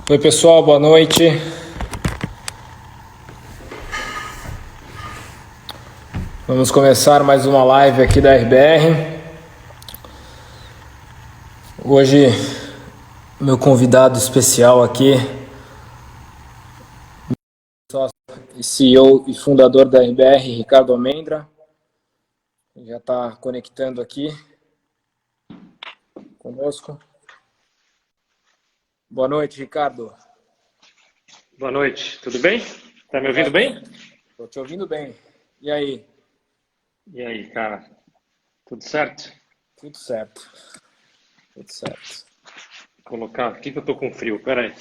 Oi pessoal, boa noite. Vamos começar mais uma live aqui da RBR. Hoje, meu convidado especial aqui, sócio e CEO e fundador da RBR, Ricardo Almendra. Já está conectando aqui conosco. Boa noite, Ricardo. Boa noite, tudo bem? Tá me ouvindo bem? Estou te ouvindo bem. E aí? E aí, cara? Tudo certo? Tudo certo. Tudo certo. Vou colocar aqui que eu tô com frio, pera aí.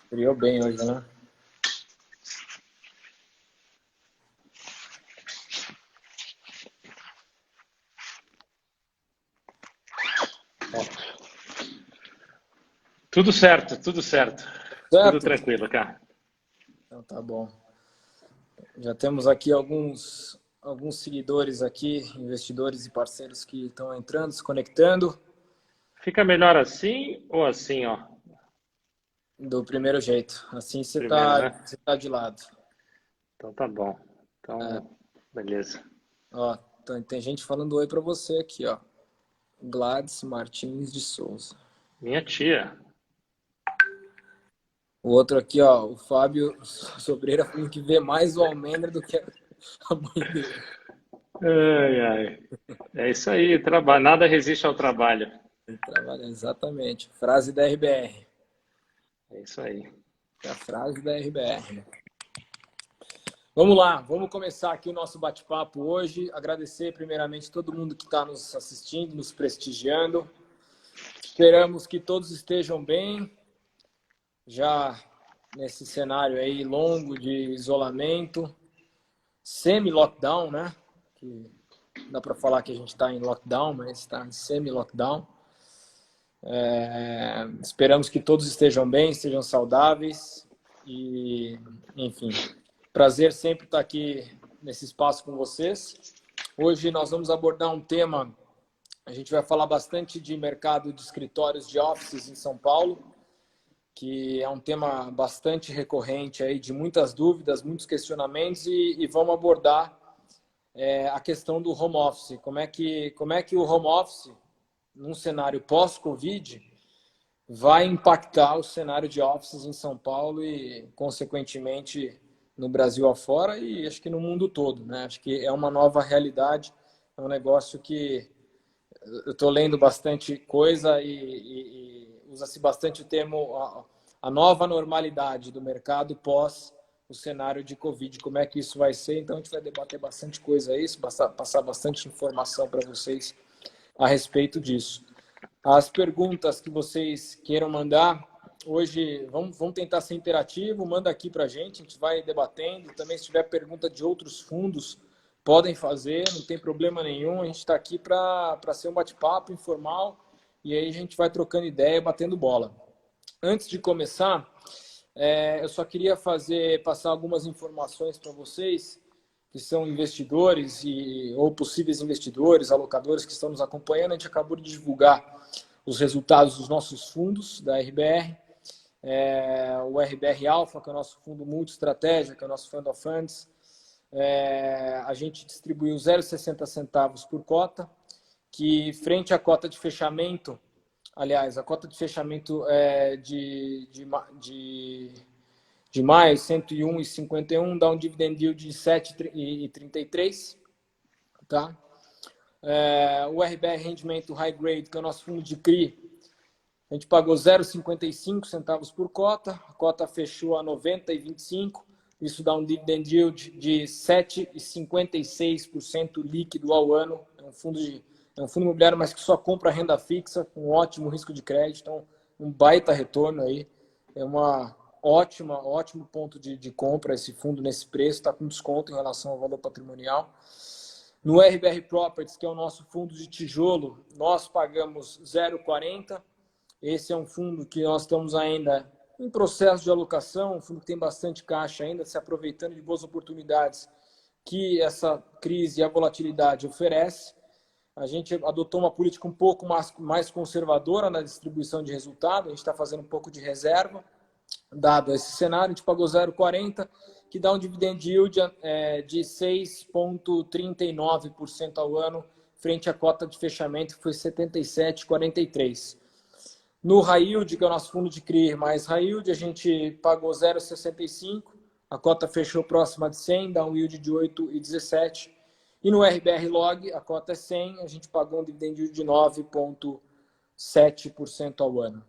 Criou bem hoje, né? Tudo certo, tudo certo. Tudo Certo? tranquilo, cara. Então tá bom. Já temos aqui alguns seguidores aqui, investidores e parceiros que estão entrando, se conectando Fica melhor assim ou assim, ó? do primeiro jeito. Assim Primeiro, né? você tá de lado. Então tá bom. Então, beleza. Ó, tem gente falando oi para você aqui, ó. Gladys Martins de Souza. Minha tia. O outro aqui, ó, o Fábio Sobreira falando que vê mais o Almendra do que a mãe dele. Ai, ai. É isso aí, trabalho. Nada resiste ao trabalho. Ele trabalha exatamente. Frase da RBR. É isso aí. É a frase da RBR. Vamos lá, vamos começar aqui o nosso bate-papo hoje. Agradecer primeiramente todo mundo que está nos assistindo, nos prestigiando. Esperamos que todos estejam bem, já nesse cenário aí longo de isolamento, semi-lockdown, né? Que dá para falar que a gente está em lockdown, mas está em semi-lockdown. Esperamos que todos estejam bem, estejam saudáveis e, enfim, prazer sempre estar aqui nesse espaço com vocês. Hoje nós vamos abordar um tema, a gente vai falar bastante de mercado de escritórios de offices em São Paulo, que é um tema bastante recorrente aí, de muitas dúvidas, muitos questionamentos e vamos abordar a questão do home office. Como é que o home office, num cenário pós-Covid, vai impactar o cenário de offices em São Paulo e, consequentemente, no Brasil afora e acho que no mundo todo, né? Acho que é uma nova realidade, é um negócio que eu estou lendo bastante coisa e usa-se bastante o termo a nova normalidade do mercado pós o cenário de Covid, como é que isso vai ser. Então, a gente vai debater bastante coisa aí, passar bastante informação para vocês a respeito disso. As perguntas que vocês queiram mandar, hoje vamos tentar ser interativo, manda aqui para a gente vai debatendo. Também se tiver pergunta de outros fundos, podem fazer, não tem problema nenhum. A gente está aqui para ser um bate-papo informal e aí a gente vai trocando ideia, batendo bola. Antes de começar, eu só queria passar algumas informações para vocês que são investidores ou possíveis investidores, alocadores que estão nos acompanhando. A gente acabou de divulgar os resultados dos nossos fundos da RBR. O RBR Alpha, que é o nosso fundo multi-estratégia, que é o nosso Fund of Funds. A gente distribuiu 0,60 centavos por cota, que frente à cota de fechamento, aliás, a cota de fechamento de maio, 101,51, dá um dividend yield de 7,33, tá? O RBR Rendimento High Grade, que é o nosso fundo de CRI, a gente pagou 0,55 centavos por cota, a cota fechou a 90,25, isso dá um dividend yield de 7,56% líquido ao ano. É um fundo imobiliário, mas que só compra renda fixa, com ótimo risco de crédito, então um baita retorno aí. É ótimo ponto de compra esse fundo nesse preço, está com desconto em relação ao valor patrimonial. No RBR Properties, que é o nosso fundo de tijolo, nós pagamos 0,40. Esse é um fundo que nós estamos ainda em processo de alocação, um fundo que tem bastante caixa ainda, se aproveitando de boas oportunidades que essa crise e a volatilidade oferece. A gente adotou uma política um pouco mais conservadora na distribuição de resultado, a gente está fazendo um pouco de reserva, dado esse cenário, a gente pagou 0,40, que dá um dividend yield de 6,39% ao ano, frente à cota de fechamento, que foi 77,43%. No high yield, que é o nosso fundo de CRI mais high yield, a gente pagou 0,65, a cota fechou próxima de 100, dá um yield de 8,17. E no RBR Log, a cota é 100, a gente pagou um dividend yield de 9,7% ao ano.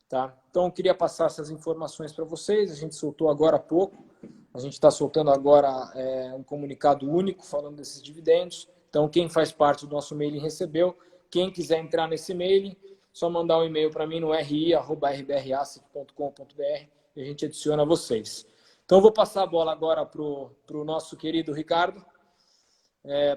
Tá? Então, eu queria passar essas informações para vocês. A gente soltou agora há pouco. A gente está soltando agora um comunicado único falando desses dividendos. Então, quem faz parte do nosso mailing recebeu. Quem quiser entrar nesse mailing, só mandar um e-mail para mim no ri@rbrasset.com.br e a gente adiciona vocês. Então, eu vou passar a bola agora para o nosso querido Ricardo,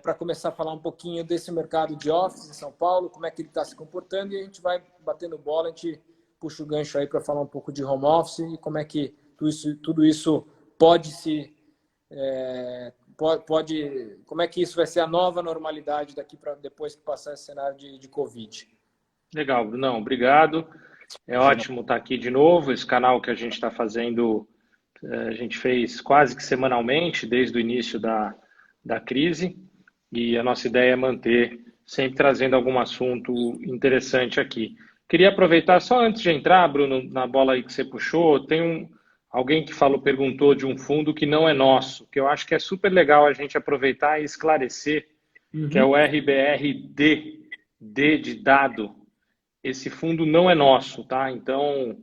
para começar a falar um pouquinho desse mercado de office em São Paulo, como é que ele está se comportando, e a gente vai batendo bola, a gente puxa o gancho aí para falar um pouco de home office e como é que tudo isso pode se... como é que isso vai ser a nova normalidade daqui para depois que passar esse cenário de Covid. Legal, Brunão, obrigado. É ótimo estar aqui de novo. Esse canal que a gente está fazendo, a gente fez quase que semanalmente, desde o início da crise, e a nossa ideia é manter, sempre trazendo algum assunto interessante aqui. Queria aproveitar, só antes de entrar, Bruno, na bola aí que você puxou, tem alguém que perguntou de um fundo que não é nosso, que eu acho que é super legal a gente aproveitar e esclarecer, que é o RBRD, D de dado. Esse fundo não é nosso, tá? Então,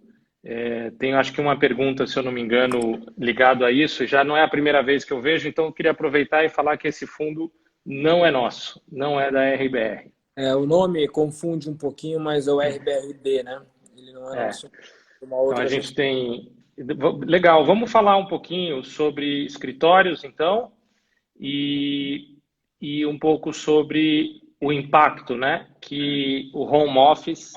tem acho que uma pergunta, se eu não me engano, ligado a isso. Já não é a primeira vez que eu vejo, então eu queria aproveitar e falar que esse fundo não é nosso, não é da RBR. O nome confunde um pouquinho, mas é o RBRD, né? Ele não é nosso. Uma outra então a gente tem... Legal, vamos falar um pouquinho sobre escritórios, então, e um pouco sobre o impacto, né, que o home office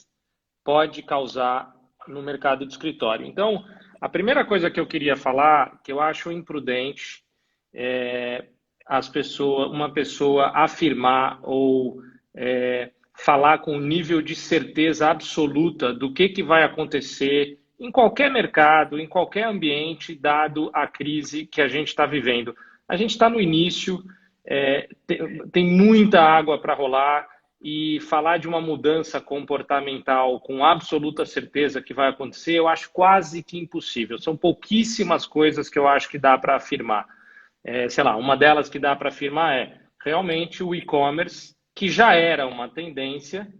pode causar no mercado de escritório. Então, a primeira coisa que eu queria falar, que eu acho imprudente, uma pessoa afirmar ou falar com um nível de certeza absoluta do que vai acontecer em qualquer mercado, em qualquer ambiente, dado a crise que a gente está vivendo. A gente está no início, tem muita água para rolar, e falar de uma mudança comportamental com absoluta certeza que vai acontecer, eu acho quase que impossível. São pouquíssimas coisas que eu acho que dá para afirmar. Sei lá, uma delas que dá para afirmar é realmente o e-commerce, que já era uma tendência,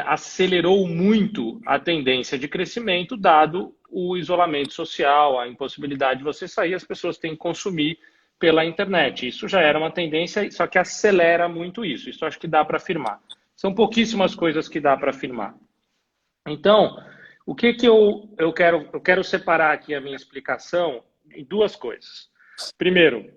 acelerou muito a tendência de crescimento, dado o isolamento social, a impossibilidade de você sair, as pessoas têm que consumir pela internet. Isso já era uma tendência, só que acelera muito isso. Isso acho que dá para afirmar. São pouquíssimas coisas que dá para afirmar. Então, o que eu quero separar aqui a minha explicação em duas coisas. Primeiro,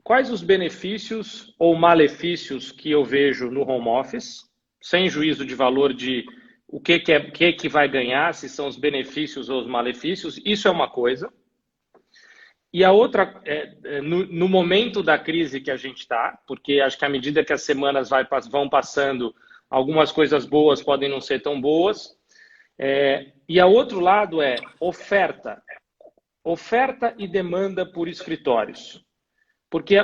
quais os benefícios ou malefícios que eu vejo no home office, sem juízo de valor de o que vai ganhar, se são os benefícios ou os malefícios, isso é uma coisa. E a outra, no momento da crise que a gente está, porque acho que à medida que as semanas vão passando, algumas coisas boas podem não ser tão boas. E a outro lado é oferta e demanda por escritórios. Porque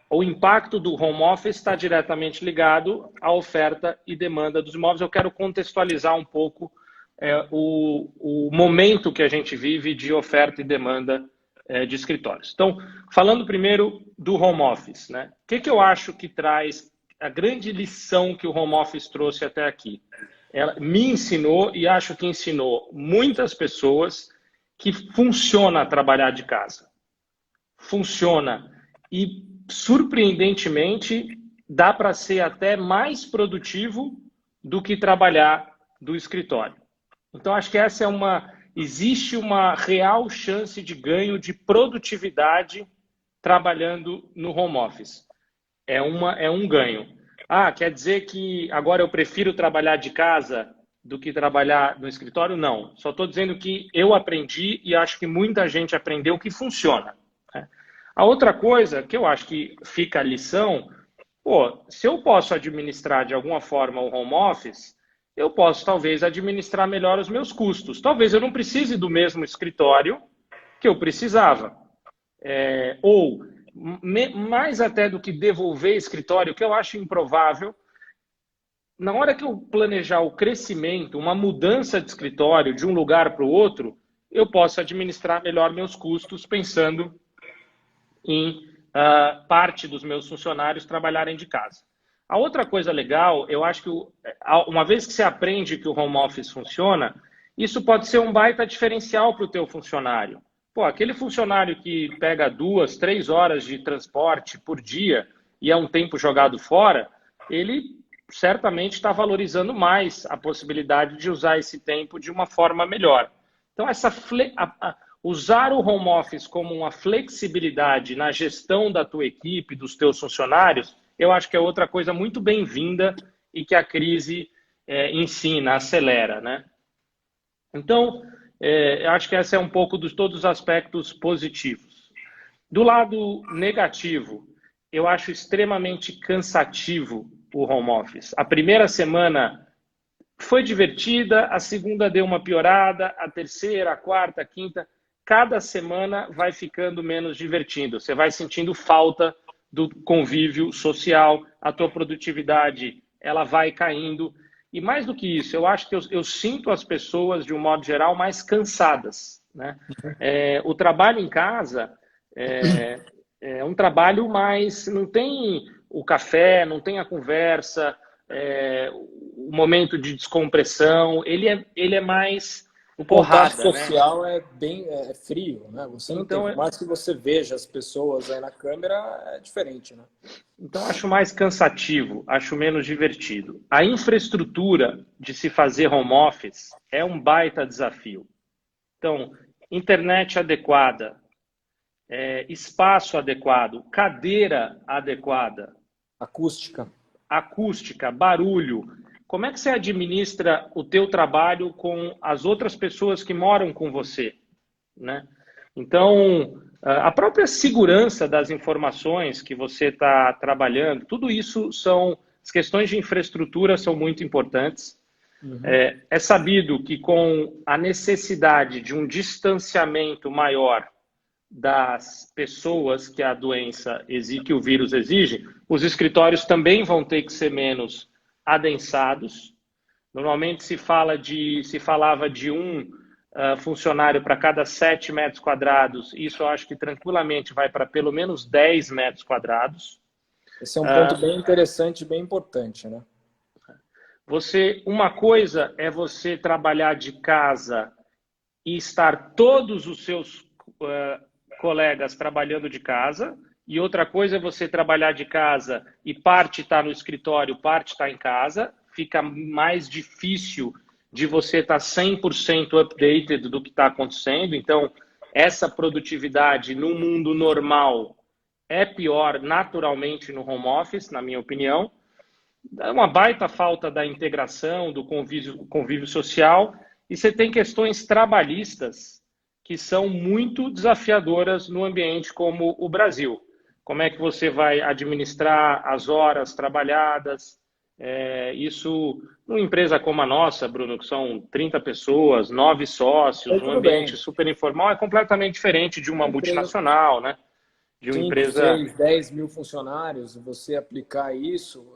o impacto do home office está diretamente ligado à oferta e demanda dos imóveis. Eu quero contextualizar um pouco o momento que a gente vive de oferta e demanda de escritórios. Então, falando primeiro do home office, né? O que eu acho que traz a grande lição que o home office trouxe até aqui? Ela me ensinou, e acho que ensinou muitas pessoas, que funciona trabalhar de casa. Funciona. E, surpreendentemente, dá para ser até mais produtivo do que trabalhar do escritório. Então, acho que existe uma real chance de ganho de produtividade trabalhando no home office. É um ganho. Quer dizer que agora eu prefiro trabalhar de casa do que trabalhar no escritório? Não. Só estou dizendo que eu aprendi e acho que muita gente aprendeu que funciona. A outra coisa que eu acho que fica a lição, se eu posso administrar de alguma forma o home office, eu posso talvez administrar melhor os meus custos. Talvez eu não precise do mesmo escritório que eu precisava. Ou, mais até do que devolver escritório, que eu acho improvável, na hora que eu planejar o crescimento, uma mudança de escritório de um lugar para o outro, eu posso administrar melhor meus custos pensando em parte dos meus funcionários trabalharem de casa. A outra coisa legal, eu acho que uma vez que você aprende que o home office funciona, isso pode ser um baita diferencial para o teu funcionário. Pô, aquele funcionário que pega 2, 3 horas de transporte por dia e é um tempo jogado fora, ele certamente está valorizando mais a possibilidade de usar esse tempo de uma forma melhor. Então, usar o home office como uma flexibilidade na gestão da tua equipe, dos teus funcionários, eu acho que é outra coisa muito bem-vinda e que a crise ensina, acelera, né? Então, eu acho que esse é um pouco de todos os aspectos positivos. Do lado negativo, eu acho extremamente cansativo o home office. A primeira semana foi divertida, a segunda deu uma piorada, a terceira, a quarta, a quinta, cada semana vai ficando menos divertido. Você vai sentindo falta do convívio social, a tua produtividade ela vai caindo. E mais do que isso, eu acho que eu sinto as pessoas, de um modo geral, mais cansadas, né? O trabalho em casa é um trabalho mais... Não tem o café, não tem a conversa, o momento de descompressão, ele é mais O contato porrada, né? social é bem frio, né? Você não tem, Então, por mais que você veja as pessoas aí na câmera, é diferente, né? Então, acho mais cansativo, acho menos divertido. A infraestrutura de se fazer home office é um baita desafio. Então, internet adequada, espaço adequado, cadeira adequada, Acústica. acústica, barulho. Como é que você administra o teu trabalho com as outras pessoas que moram com você, né? Então, a própria segurança das informações que você está trabalhando, tudo isso as questões de infraestrutura são muito importantes. Uhum. É sabido que com a necessidade de um distanciamento maior das pessoas que a doença exige, que o vírus exige, os escritórios também vão ter que ser menos adensados. Normalmente se falava de funcionário para cada 7 metros quadrados. Isso eu acho que tranquilamente vai para pelo menos 10 metros quadrados. Esse é um ponto bem interessante e bem importante, né? Uma coisa é você trabalhar de casa e estar todos os seus colegas trabalhando de casa, e outra coisa é você trabalhar de casa e parte está no escritório, parte está em casa. Fica mais difícil de você estar 100% updated do que está acontecendo. Então, essa produtividade no mundo normal é pior naturalmente no home office, na minha opinião. É uma baita falta da integração, do convívio social. E você tem questões trabalhistas que são muito desafiadoras no ambiente como o Brasil. Como é que você vai administrar as horas trabalhadas? Isso, numa empresa como a nossa, Bruno, que são 30 pessoas, 9 sócios, um ambiente super informal, é completamente diferente de uma multinacional, né? De uma 5, empresa... 6, 10 mil funcionários, você aplicar isso,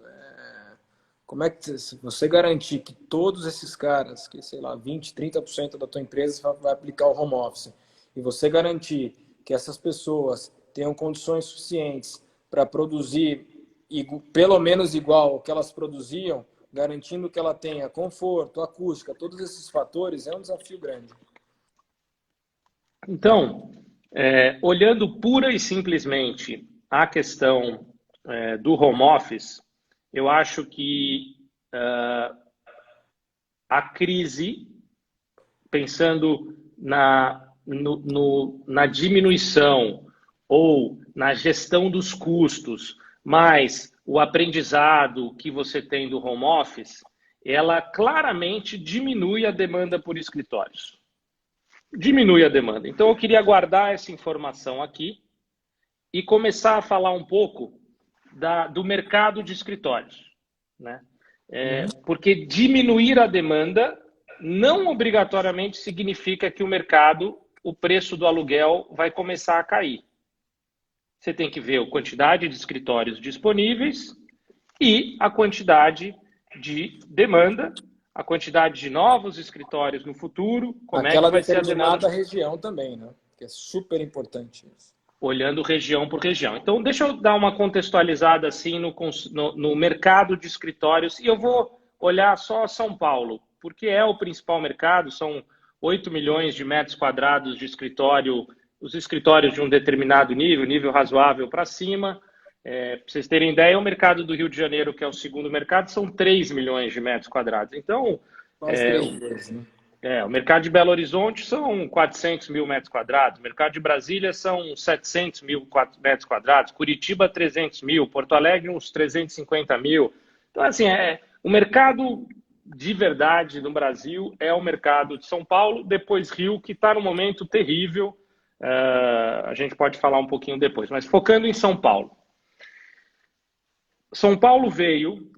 como é que você garantir que todos esses caras, que sei lá, 20, 30% da tua empresa vai aplicar o home office, e você garantir que essas pessoas tenham condições suficientes para produzir pelo menos igual ao que elas produziam, garantindo que ela tenha conforto, acústica, todos esses fatores, é um desafio grande. Então, olhando pura e simplesmente a questão do home office, eu acho que a crise, pensando na diminuição ou na gestão dos custos, mais o aprendizado que você tem do home office, ela claramente diminui a demanda por escritórios. Diminui a demanda. Então, eu queria guardar essa informação aqui e começar a falar um pouco do mercado de escritórios, né? Porque diminuir a demanda não obrigatoriamente significa que o mercado, o preço do aluguel vai começar a cair. Você tem que ver a quantidade de escritórios disponíveis e a quantidade de demanda, a quantidade de novos escritórios no futuro, como é que vai ser a demanda. Aquela região também, né? Que é super importante isso. Olhando região por região. Então, deixa eu dar uma contextualizada assim no mercado de escritórios, e eu vou olhar só São Paulo, porque é o principal mercado, são 8 milhões de metros quadrados de escritório, os escritórios de um determinado nível razoável para cima. Para vocês terem ideia, o mercado do Rio de Janeiro, que é o segundo mercado, são 3 milhões de metros quadrados. Então, o mercado de Belo Horizonte são 400 mil metros quadrados, o mercado de Brasília são 700 mil metros quadrados, Curitiba 300 mil, Porto Alegre uns 350 mil. Então, assim, o mercado de verdade no Brasil é o mercado de São Paulo, depois Rio, que está num momento terrível. A gente pode falar um pouquinho depois, mas focando em São Paulo. São Paulo veio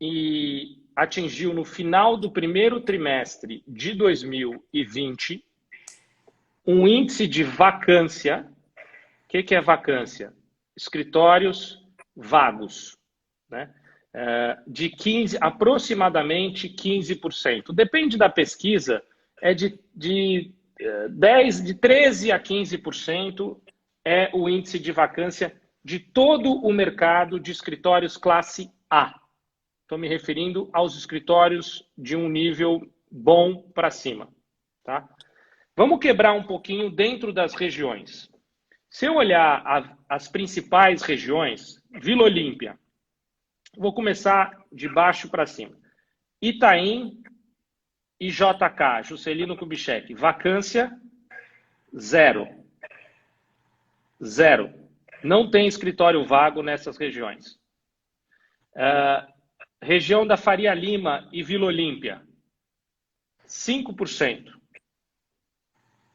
e atingiu no final do primeiro trimestre de 2020 um índice de vacância. O que é vacância? Escritórios vagos, né? De aproximadamente 15%. Depende da pesquisa, é de 13% a 15% é o índice de vacância de todo o mercado de escritórios classe A. Estou me referindo aos escritórios de um nível bom para cima. Tá? Vamos quebrar um pouquinho dentro das regiões. Se eu olhar as principais regiões, Vila Olímpia, vou começar de baixo para cima. Itaim e JK, Juscelino Kubitschek, vacância 0. 0. Não tem escritório vago nessas regiões. Região da Faria Lima e Vila Olímpia, 5%.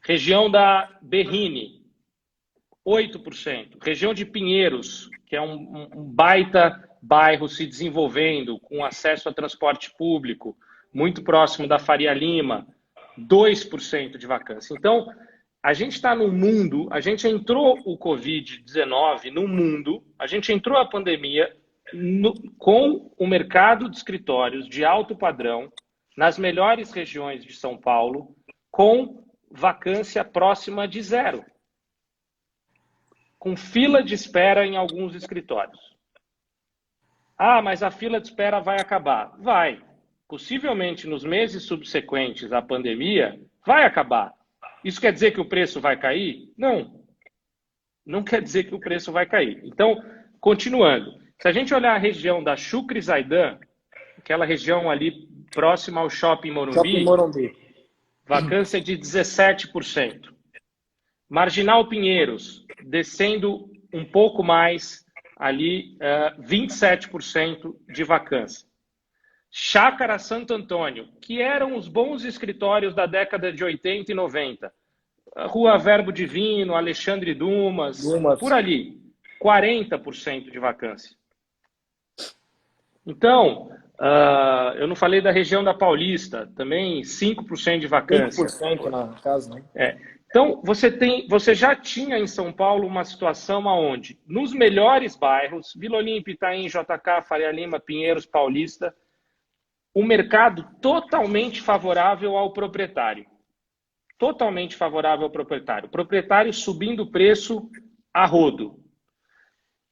Região da Berrini, 8%. Região de Pinheiros, que é um baita bairro se desenvolvendo, com acesso a transporte público, muito próximo da Faria Lima, 2% de vacância. Então, a gente está num mundo, a gente entrou o Covid-19 no mundo, a gente entrou a pandemia com o mercado de escritórios de alto padrão, nas melhores regiões de São Paulo, com vacância próxima de 0. Com fila de espera em alguns escritórios. Mas a fila de espera vai acabar. Vai. Possivelmente nos meses subsequentes à pandemia, vai acabar. Isso quer dizer que o preço vai cair? Não. Não quer dizer que o preço vai cair. Então, continuando. Se a gente olhar a região da Chucre Zaidan, aquela região ali próxima ao Shopping Morumbi, vacância de 17%. Marginal Pinheiros, descendo um pouco mais, ali 27% de vacância. Chácara Santo Antônio, que eram os bons escritórios da década de 80 e 90. Rua Verbo Divino, Alexandre Dumas, por ali, 40% de vacância. Então, eu não falei da região da Paulista, também 5% de vacância. 5% na casa, né? Então, você já tinha em São Paulo uma situação onde, nos melhores bairros, Vila Olímpia, Itaim, JK, Faria Lima, Pinheiros, Paulista, o mercado totalmente favorável ao proprietário. Totalmente favorável ao proprietário. O proprietário subindo o preço a rodo.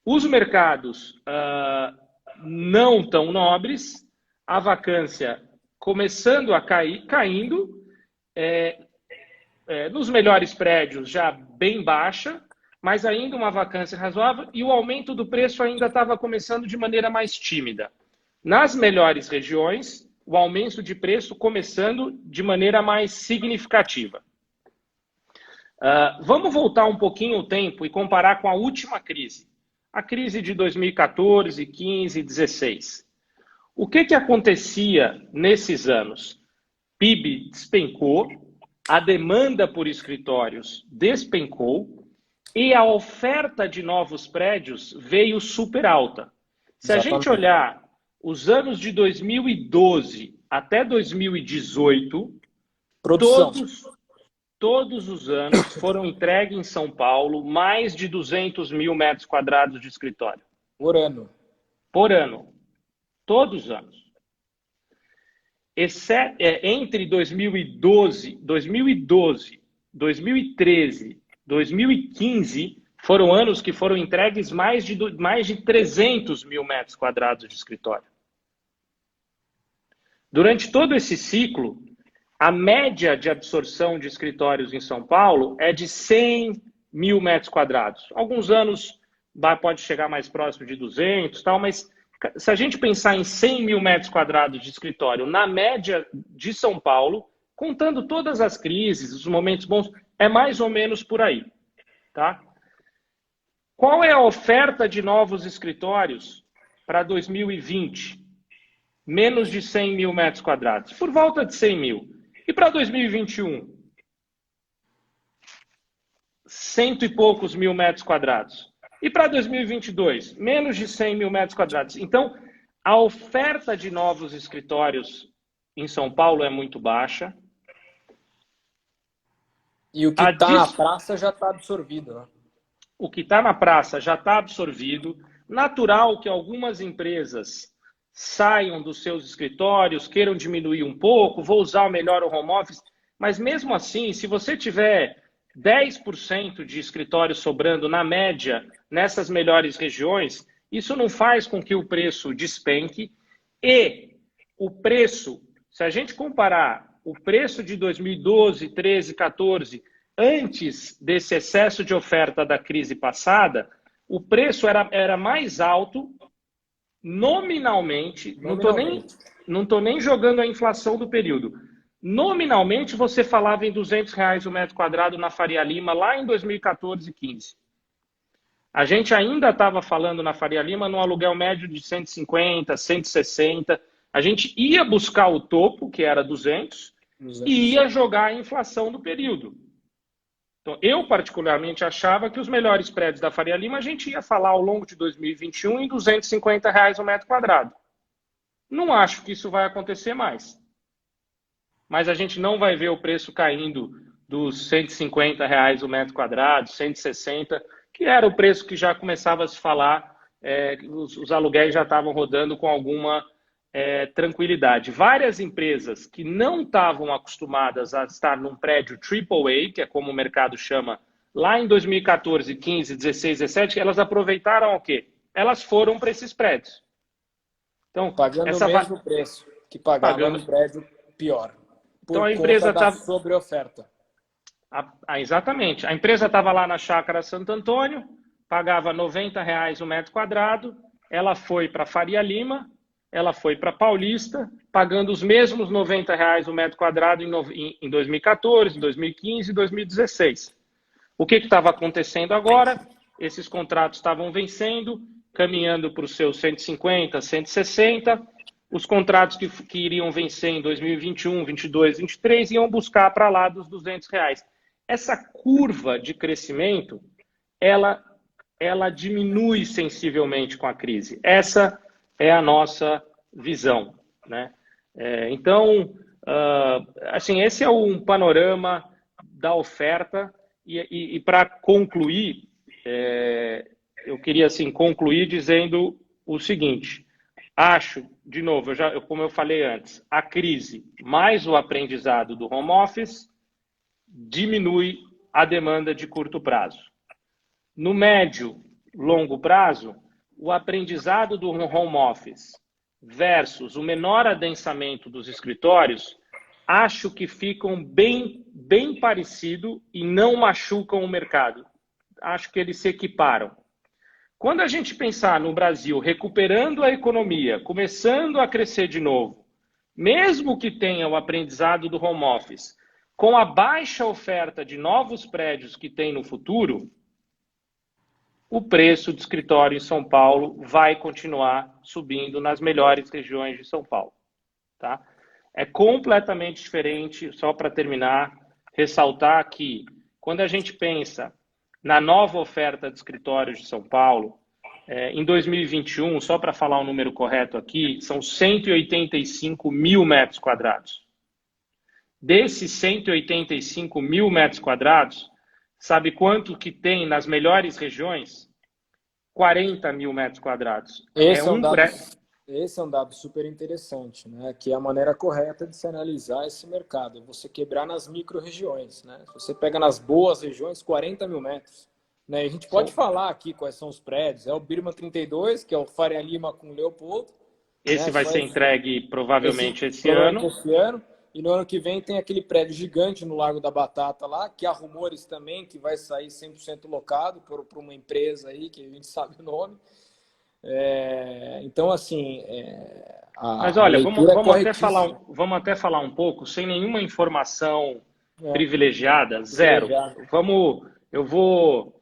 Os mercados não tão nobres, a vacância começando a cair, caindo, nos melhores prédios já bem baixa, mas ainda uma vacância razoável, e o aumento do preço ainda estava começando de maneira mais tímida. Nas melhores regiões, o aumento de preço começando de maneira mais significativa. Vamos voltar um pouquinho o tempo e comparar com a última crise. A crise de 2014, 15, 16. O que acontecia nesses anos? PIB despencou, a demanda por escritórios despencou e a oferta de novos prédios veio super alta. Se a gente olhar os anos de 2012 até 2018, Produção. todos os anos foram entregues em São Paulo mais de 200 mil metros quadrados de escritório. Por ano. Por ano. Todos os anos. Entre 2012, 2013, 2015, foram anos que foram entregues mais de 300 mil metros quadrados de escritório. Durante todo esse ciclo, a média de absorção de escritórios em São Paulo é de 100 mil metros quadrados. Alguns anos pode chegar mais próximo de 200, tal, mas se a gente pensar em 100 mil metros quadrados de escritório, na média de São Paulo, contando todas as crises, os momentos bons, é mais ou menos por aí. Tá? Qual é a oferta de novos escritórios para 2020? Menos de 100 mil metros quadrados, por volta de 100 mil. E para 2021? Cento e poucos mil metros quadrados. E para 2022? Menos de 100 mil metros quadrados. Então, a oferta de novos escritórios em São Paulo é muito baixa. E o que está na praça já está absorvido, né? O que está na praça já está absorvido. Natural que algumas empresas saiam dos seus escritórios, queiram diminuir um pouco, vou usar melhor o home office, mas mesmo assim, se você tiver 10% de escritórios sobrando na média nessas melhores regiões, isso não faz com que o preço despenque e o preço, se a gente comparar o preço de 2012, 13, 14, antes desse excesso de oferta da crise passada, o preço era mais alto nominalmente. Não estou nem jogando a inflação do período. Nominalmente, você falava em R$ 200 o metro quadrado na Faria Lima, lá em 2014 e 15. A gente ainda estava falando na Faria Lima num aluguel médio de 150, 160. A gente ia buscar o topo, que era 200, e ia jogar a inflação do período. Então, eu particularmente achava que os melhores prédios da Faria Lima a gente ia falar ao longo de 2021 em R$ 250 o metro quadrado. Não acho que isso vai acontecer mais. Mas a gente não vai ver o preço caindo dos R$ 150 o metro quadrado, 160, que era o preço que já começava a se falar, os aluguéis já estavam rodando com alguma tranquilidade. Várias empresas que não estavam acostumadas a estar num prédio AAA, que é como o mercado chama, lá em 2014, 15, 16, 17, elas aproveitaram o quê? Elas foram para esses prédios. Então, pagando o mesmo preço que pagava no prédio pior. Então a empresa estava sobre oferta. Exatamente. A empresa estava lá na Chácara Santo Antônio, pagava R$ 90 o metro quadrado, ela foi para Faria Lima, ela foi para Paulista, pagando os mesmos R$ 90 o metro quadrado em 2014, 2015 e 2016. O que estava acontecendo agora? Esses contratos estavam vencendo, caminhando para os seus 150, 160. Os contratos que iriam vencer em 2021, 22, 23 iam buscar para lá dos R$ 200. Essa curva de crescimento, ela diminui sensivelmente com a crise. Essa é a nossa visão, né? Então, assim, esse é um panorama da oferta e para concluir, eu queria assim concluir dizendo o seguinte: acho, de novo, como eu falei antes, a crise mais o aprendizado do home office diminui a demanda de curto prazo. No médio, longo prazo, o aprendizado do home office versus o menor adensamento dos escritórios, acho que ficam bem parecido e não machucam o mercado. Acho que eles se equiparam. Quando a gente pensar no Brasil recuperando a economia, começando a crescer de novo, mesmo que tenha o aprendizado do home office, com a baixa oferta de novos prédios que tem no futuro, o preço de escritório em São Paulo vai continuar subindo nas melhores regiões de São Paulo. Tá? É completamente diferente, só para terminar, ressaltar que quando a gente pensa na nova oferta de escritórios de São Paulo, em 2021, só para falar o número correto aqui, são 185 mil metros quadrados. Desses 185 mil metros quadrados, sabe quanto que tem nas melhores regiões? 40 mil metros quadrados. Esse é um dado super interessante, né? Que é a maneira correta de se analisar esse mercado. É você quebrar nas micro-regiões, né? Se você pega nas boas regiões, 40 mil metros. Né? A gente pode falar aqui quais são os prédios. É o Birman 32, que é o Faria Lima com Leopoldo. Esse, né? Vai ser entregue provavelmente esse ano. E no ano que vem tem aquele prédio gigante no Largo da Batata lá, que há rumores também que vai sair 100% locado por uma empresa aí, que a gente sabe o nome. Então, assim... Mas olha, vamos até falar um pouco, sem nenhuma informação privilegiada, zero. Eu vou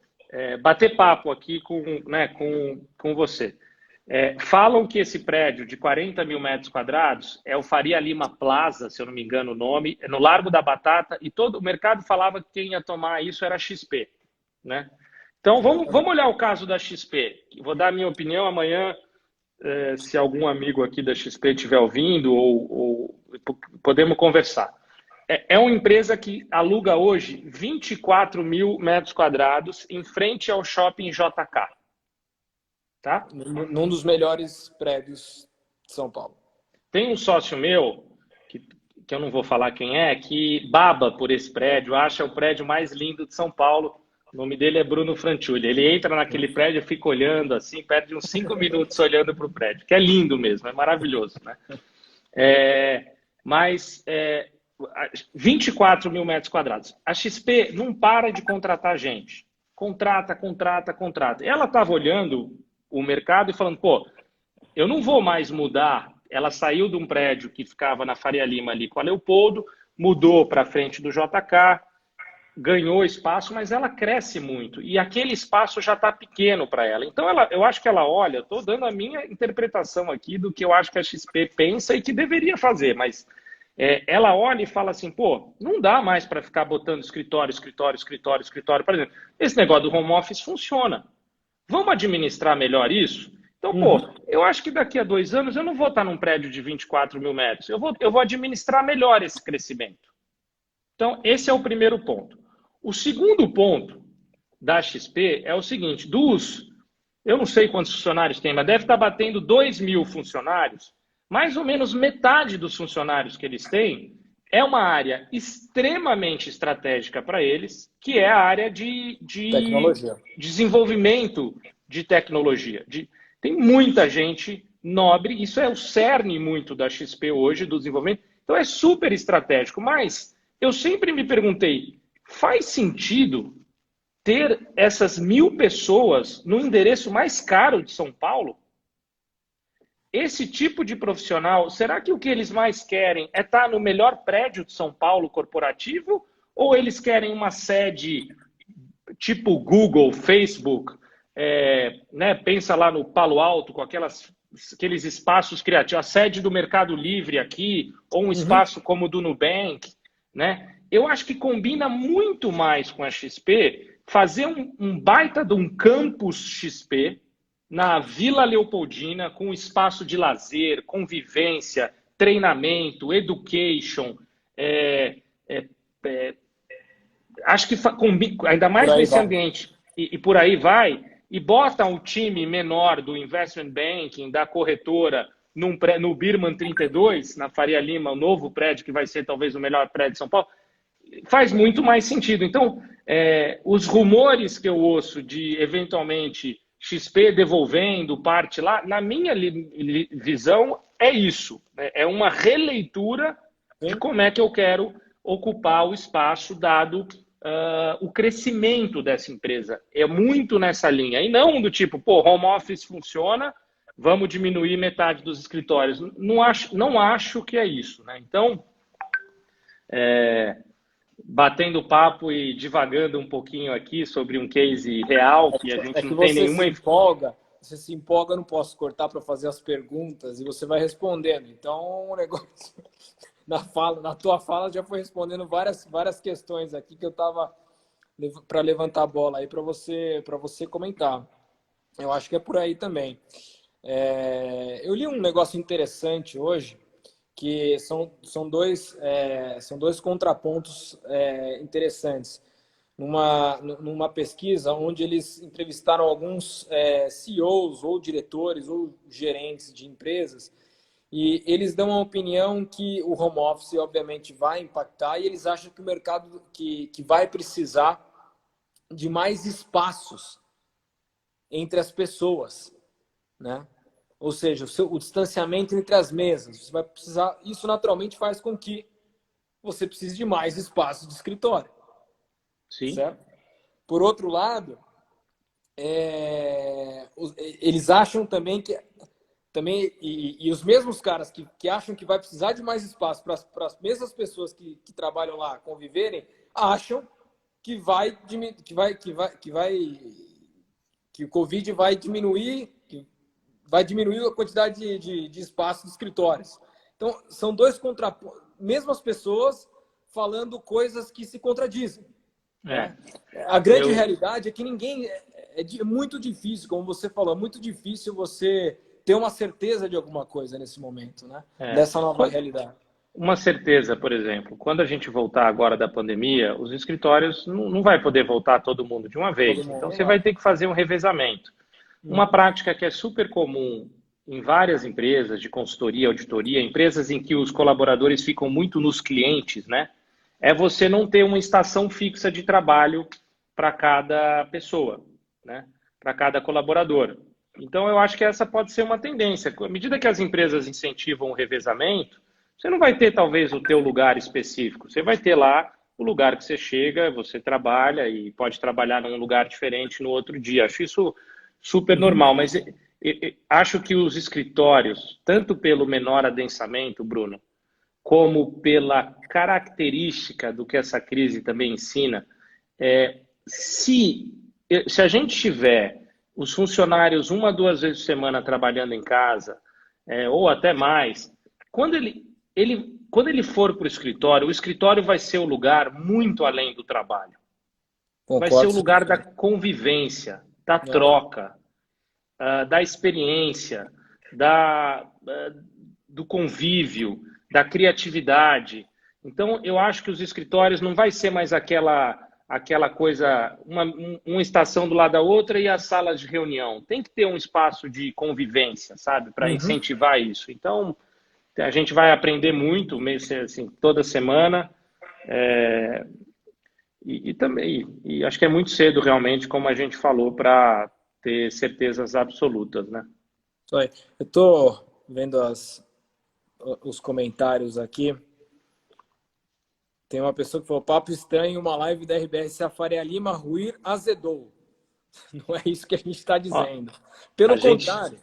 bater papo aqui com você. Falam que esse prédio de 40 mil metros quadrados é o Faria Lima Plaza, se eu não me engano o nome, é no Largo da Batata, e todo o mercado falava que quem ia tomar isso era a XP, né? Então, vamos olhar o caso da XP. Vou dar a minha opinião amanhã, se algum amigo aqui da XP estiver ouvindo, ou podemos conversar. É uma empresa que aluga hoje 24 mil metros quadrados em frente ao shopping JK. Tá? Num dos melhores prédios de São Paulo. Tem um sócio meu, que eu não vou falar quem é, que baba por esse prédio, acha o prédio mais lindo de São Paulo. O nome dele é Bruno Franciulli. Ele entra naquele prédio e fica olhando assim, perde uns 5 minutos olhando para o prédio, que é lindo mesmo, é maravilhoso, né? 24 mil metros quadrados. A XP não para de contratar gente. Contrata. Ela estava olhando o mercado e falando, pô, eu não vou mais mudar. Ela saiu de um prédio que ficava na Faria Lima ali com a Leopoldo, mudou para frente do JK, ganhou espaço, mas ela cresce muito. E aquele espaço já está pequeno para ela. Então, eu acho que ela olha, estou dando a minha interpretação aqui do que eu acho que a XP pensa e que deveria fazer, mas ela olha e fala assim, pô, não dá mais para ficar botando escritório. Por exemplo, esse negócio do home office funciona. Vamos administrar melhor isso? Então, eu acho que daqui a 2 anos eu não vou estar num prédio de 24 mil metros. Eu vou administrar melhor esse crescimento. Então, esse é o primeiro ponto. O segundo ponto da XP é o seguinte, eu não sei quantos funcionários tem, mas deve estar batendo 2 mil funcionários. Mais ou menos metade dos funcionários que eles têm é uma área extremamente estratégica para eles, que é a área de desenvolvimento de tecnologia. Tem muita gente nobre, isso é o cerne muito da XP hoje, do desenvolvimento. Então é super estratégico, mas eu sempre me perguntei, faz sentido ter essas 1.000 pessoas no endereço mais caro de São Paulo? Esse tipo de profissional, será que o que eles mais querem é estar no melhor prédio de São Paulo corporativo? Ou eles querem uma sede tipo Google, Facebook, né? Pensa lá no Palo Alto, com aqueles espaços criativos, a sede do Mercado Livre aqui, ou um espaço como o do Nubank, né? Eu acho que combina muito mais com a XP fazer um baita de um campus XP, na Vila Leopoldina, com espaço de lazer, convivência, treinamento, education. Acho que ainda mais nesse ambiente, e por aí vai, e bota um time menor do Investment Banking, da corretora, no Birman 32, na Faria Lima, o novo prédio, que vai ser talvez o melhor prédio de São Paulo, faz muito mais sentido. Então, os rumores que eu ouço de, eventualmente, XP devolvendo parte lá, na minha visão, é isso. É uma releitura de como é que eu quero ocupar o espaço, dado o crescimento dessa empresa. É muito nessa linha. E não do tipo, pô, home office funciona, vamos diminuir metade dos escritórios. Não acho que é isso, né? Então, batendo papo e divagando um pouquinho aqui sobre um case real que a gente não tem nenhuma... Você se empolga, eu não posso cortar para fazer as perguntas e você vai respondendo. Então, o negócio... Na tua fala já foi respondendo várias questões aqui que eu estava para levantar a bola aí para você comentar. Eu acho que é por aí também. Eu li um negócio interessante hoje, que são dois contrapontos interessantes. Numa pesquisa onde eles entrevistaram alguns CEOs ou diretores ou gerentes de empresas, e eles dão a opinião que o home office obviamente vai impactar, e eles acham que o mercado que vai precisar de mais espaços entre as pessoas, né? Ou seja, o distanciamento entre as mesas. Você vai precisar, isso naturalmente faz com que você precise de mais espaço de escritório. Sim. Certo? Por outro lado, eles acham também que e os mesmos caras que acham que vai precisar de mais espaço para as mesmas pessoas que trabalham lá conviverem, acham que que o Covid vai diminuir a quantidade de espaço de escritórios. Então, são dois mesmas pessoas falando coisas que se contradizem. Né? A grande realidade é que é muito difícil, como você falou, é muito difícil você ter uma certeza de alguma coisa nesse momento, né? Dessa nova realidade. Uma certeza, por exemplo, quando a gente voltar agora da pandemia, os escritórios não vai poder voltar todo mundo de uma vez. Então, você vai ter que fazer um revezamento. Uma prática que é super comum em várias empresas de consultoria, auditoria, empresas em que os colaboradores ficam muito nos clientes, né? É você não ter uma estação fixa de trabalho para cada pessoa, né? Para cada colaborador. Então, eu acho que essa pode ser uma tendência. À medida que as empresas incentivam o revezamento, você não vai ter, talvez, o teu lugar específico. Você vai ter lá o lugar que você chega, você trabalha e pode trabalhar num lugar diferente no outro dia. Acho isso super normal, mas acho que os escritórios, tanto pelo menor adensamento, Bruno, como pela característica do que essa crise também ensina, se a gente tiver os funcionários 1 a 2 vezes por semana trabalhando em casa, ou até mais, quando ele for para o escritório vai ser o lugar muito além do trabalho. Vai ser o lugar da convivência, da troca, da experiência, do convívio, da criatividade. Então, eu acho que os escritórios não vai ser mais aquela coisa, uma estação do lado da outra e as salas de reunião. Tem que ter um espaço de convivência, sabe, para incentivar isso. Então, a gente vai aprender muito, assim, toda semana. E acho que é muito cedo, realmente, como a gente falou, para ter certezas absolutas, né? Eu estou vendo os comentários aqui. Tem uma pessoa que falou: papo estranho, uma live da RBS, a Faria Lima ruir azedou. Não é isso que a gente está dizendo. Pelo contrário.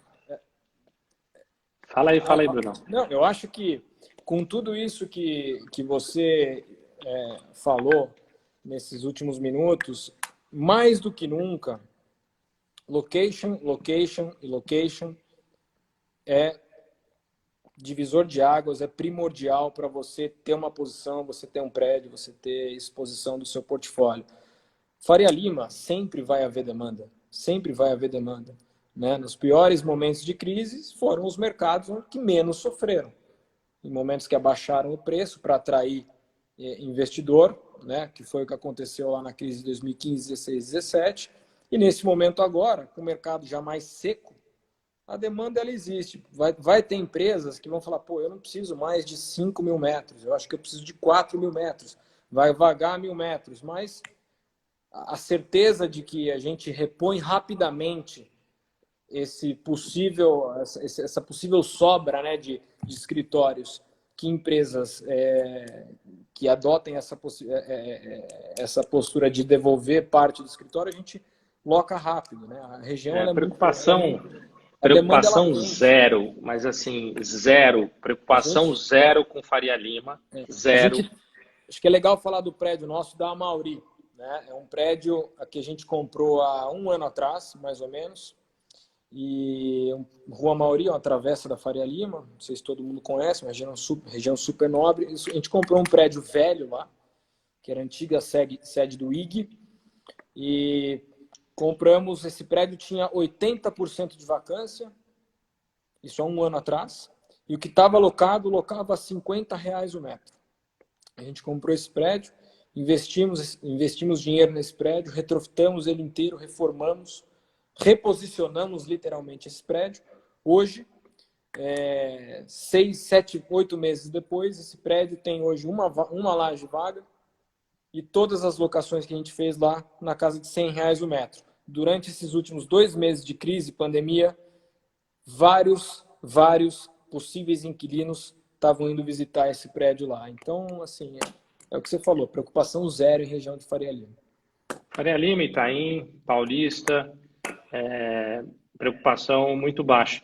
Fala aí, Bruno. Não, eu acho que com tudo isso que você falou nesses últimos minutos, mais do que nunca, location, location e location é divisor de águas, é primordial para você ter uma posição, você ter um prédio, você ter exposição do seu portfólio. Faria Lima, sempre vai haver demanda, sempre vai haver demanda. Né? Nos piores momentos de crise, foram os mercados que menos sofreram. Em momentos que abaixaram o preço para atrair investidor, né? Que foi o que aconteceu lá na crise de 2015, 16, 17. E nesse momento agora, com o mercado já mais seco, a demanda ela existe. Vai ter empresas que vão falar: pô, eu não preciso mais de 5 mil metros, eu acho que eu preciso de 4 mil metros. Vai vagar 1.000 metros, mas a certeza de que a gente repõe rapidamente essa possível sobra, né, de escritórios, que empresas que adotem essa postura de devolver parte do escritório, a gente loca rápido, né? A região preocupação zero, mas assim, preocupação zero com Faria Lima, zero. Acho que é legal falar do prédio nosso da Amauri, né? É um prédio que a gente comprou há 1 ano atrás, mais ou menos. E Rua Amauri, uma travessa da Faria Lima, não sei se todo mundo conhece, uma região super nobre. A gente comprou um prédio velho lá, que era a antiga sede do IG, e Compramos, esse prédio tinha 80% de vacância, isso há um ano atrás, e o que estava alocado, locava a R$ 50 o metro. A gente comprou esse prédio, investimos dinheiro nesse prédio, retrofitamos ele inteiro, reformamos, reposicionamos literalmente esse prédio. Hoje, 6, 7, 8 meses depois, esse prédio tem hoje uma laje vaga e todas as locações que a gente fez lá na casa de R$ 100 o metro. Durante esses últimos 2 meses de crise, pandemia, vários possíveis inquilinos estavam indo visitar esse prédio lá. Então, assim, é o que você falou, preocupação zero em região de Faria Lima. Faria Lima, Itaim, Paulista, preocupação muito baixa.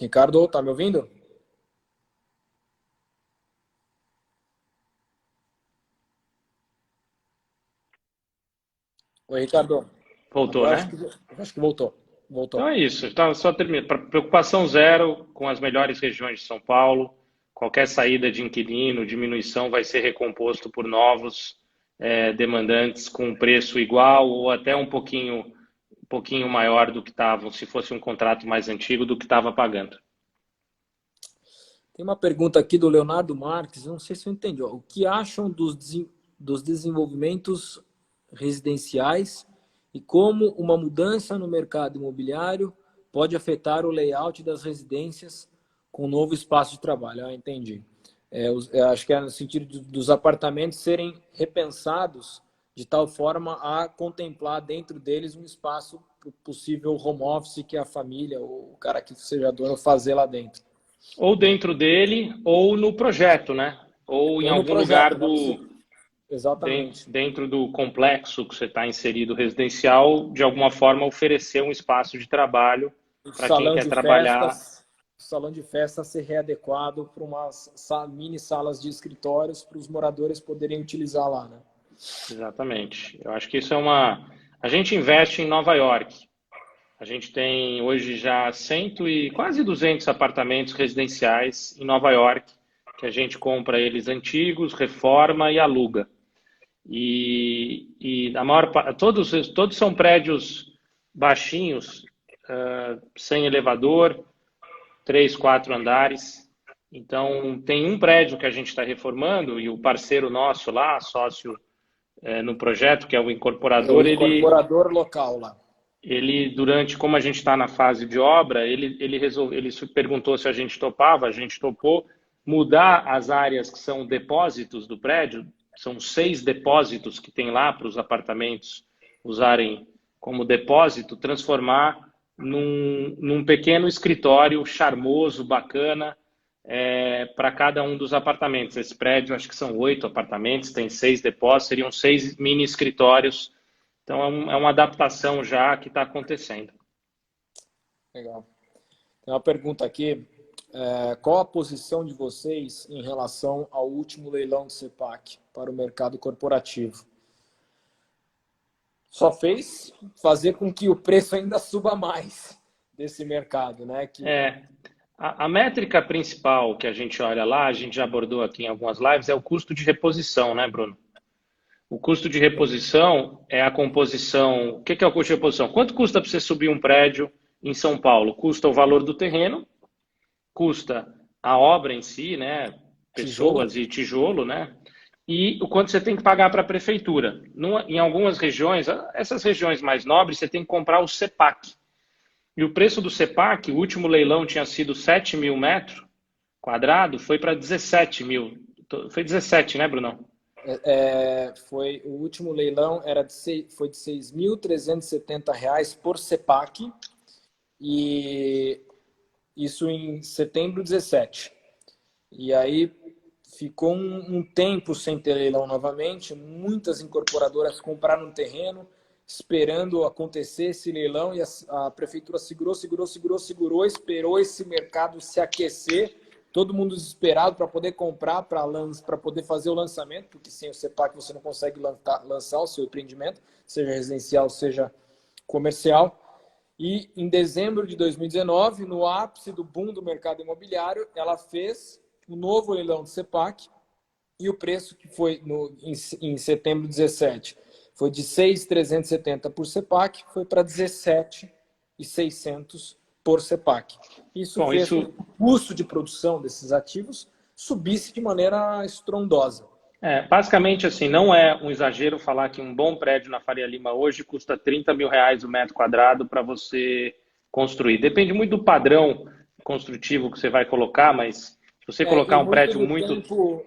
Ricardo, tá me ouvindo? Oi, Ricardo. Voltou, Agora né? acho que voltou. Então é isso. Então, só termino. Preocupação zero com as melhores regiões de São Paulo. Qualquer saída de inquilino, diminuição, vai ser recomposto por novos demandantes com preço igual ou até um pouquinho maior do que estavam, se fosse um contrato mais antigo, do que estava pagando. Tem uma pergunta aqui do Leonardo Marques, não sei se eu entendi. O que acham dos desenvolvimentos residenciais e como uma mudança no mercado imobiliário pode afetar o layout das residências com o novo espaço de trabalho? Entendi. Eu acho que é no sentido dos apartamentos serem repensados de tal forma a contemplar dentro deles um espaço para o possível home office que a família ou o cara que seja dono fazer lá dentro. Ou dentro dele, ou no projeto, né? Ou em Ou no algum lugar projeto, né? Exatamente. dentro do complexo que você está inserido residencial, de alguma forma oferecer um espaço de trabalho para quem quer trabalhar. O salão de festas ser readequado para umas mini salas de escritórios para os moradores poderem utilizar lá, né? Exatamente. Eu acho que isso é uma. A gente investe em Nova York. A gente tem hoje já 100 e quase 200 apartamentos residenciais em Nova York, que a gente compra eles antigos, reforma e aluga. E a maior todos são prédios baixinhos, sem elevador, 3, 4 andares. Então, tem um prédio que a gente está reformando e o parceiro nosso lá, sócio no projeto, que é o incorporador, O incorporador local lá. durante, como a gente está na fase de obra, ele perguntou se a gente topava, a gente topou mudar as áreas que são depósitos do prédio, são 6 depósitos que tem lá para os apartamentos usarem como depósito, transformar num pequeno escritório charmoso, bacana, para cada um dos apartamentos. Esse prédio, acho que são 8 apartamentos, tem 6 depósitos, seriam 6 mini escritórios. Então, é uma adaptação já que está acontecendo. Legal. Tem uma pergunta aqui. Qual a posição de vocês em relação ao último leilão de CEPAC para o mercado corporativo? Só fez fazer com que o preço ainda suba mais desse mercado, né? A métrica principal que a gente olha lá, a gente já abordou aqui em algumas lives, é o custo de reposição, né, Bruno? O custo de reposição é a composição. O que é o custo de reposição? Quanto custa para você subir um prédio em São Paulo? Custa o valor do terreno, custa a obra em si, né? Pessoas e tijolo, né? E o quanto você tem que pagar para a prefeitura. Em algumas regiões, essas regiões mais nobres, você tem que comprar o CEPAC. E o preço do CEPAC, o último leilão tinha sido 7 mil metros quadrados, foi para 17 mil. Foi 17, né, Brunão? Foi o último leilão foi de R$ 6.370 por CEPAC e isso em setembro 17. E aí ficou um tempo sem ter leilão novamente, muitas incorporadoras compraram terreno esperando acontecer esse leilão e a prefeitura segurou, esperou esse mercado se aquecer, todo mundo desesperado para poder comprar, para poder fazer o lançamento, porque sem o CEPAC você não consegue lançar o seu empreendimento, seja residencial, seja comercial. E em dezembro de 2019, no ápice do boom do mercado imobiliário, ela fez o novo leilão do CEPAC, e o preço que foi em setembro de 17 foi de 6.370 por CEPAC, foi para 17.600 por CEPAC. Isso fez com que o custo de produção desses ativos subisse de maneira estrondosa. Basicamente, assim, não é um exagero falar que um bom prédio na Faria Lima hoje custa R$30 mil o metro quadrado para você construir. Depende muito do padrão construtivo que você vai colocar, mas se você colocar um prédio muito... tempo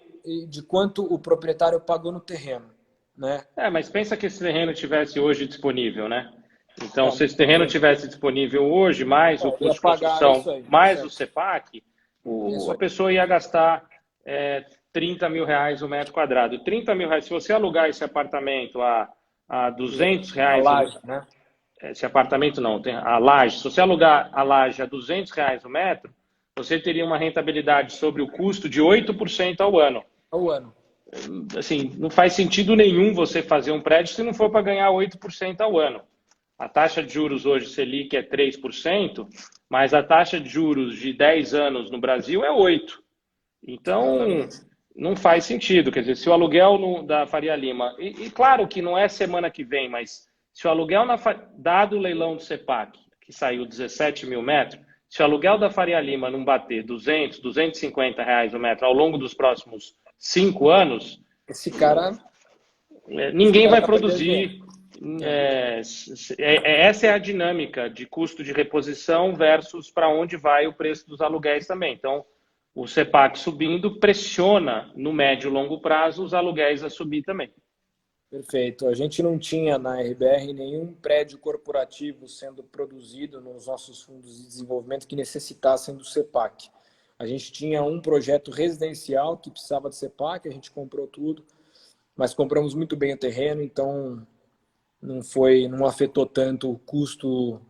de quanto o proprietário pagou no terreno, né? Mas pensa que esse terreno tivesse hoje disponível, né? Então, se esse terreno tivesse disponível hoje, mais o custo de construção, mais o CEPAC, a pessoa ia gastar R$30 mil o metro quadrado. R$30 mil, se você alugar esse apartamento a R$200... A laje, né? Esse apartamento não, tem a laje. Se você alugar a laje a R$200 o metro, você teria uma rentabilidade sobre o custo de 8% ao ano. Ao ano. Assim, não faz sentido nenhum você fazer um prédio se não for para ganhar 8% ao ano. A taxa de juros hoje, Selic, é 3%, mas a taxa de juros de 10 anos no Brasil é 8%. Então, não faz sentido. Quer dizer, se o aluguel da Faria Lima... E claro que não é semana que vem, mas se o aluguel, dado o leilão do CEPAC, que saiu 17 mil metros, se o aluguel da Faria Lima não bater R$200, R$250 o metro ao longo dos próximos 5 anos... Esse cara... Ninguém vai produzir. Essa é a dinâmica de custo de reposição versus para onde vai o preço dos aluguéis também. Então, o CEPAC subindo pressiona no médio e longo prazo os aluguéis a subir também. Perfeito. A gente não tinha na RBR nenhum prédio corporativo sendo produzido nos nossos fundos de desenvolvimento que necessitassem do CEPAC. A gente tinha um projeto residencial que precisava de CEPAC, a gente comprou tudo, mas compramos muito bem o terreno, então não afetou tanto o custo